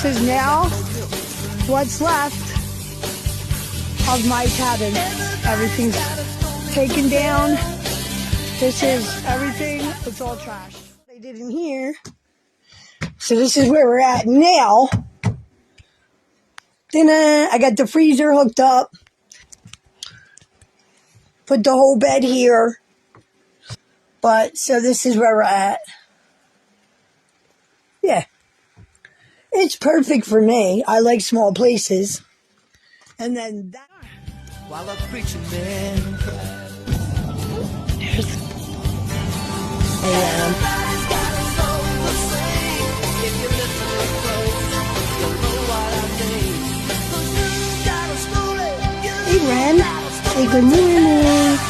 this is now what's left of my cabin. Everything's taken down. This is everything. It's all trash. They did in here. So this is where we're at now. Then I got the freezer hooked up. Put the whole bed here. But, so this is where we're at. Yeah. It's perfect for me. I like small places. And then that. While a preacher man cried. There's. Everybody's got a soul the same. If you listen close, you'll know what I mean. 'Cause you got a story. Hey, Ren. Say good morning.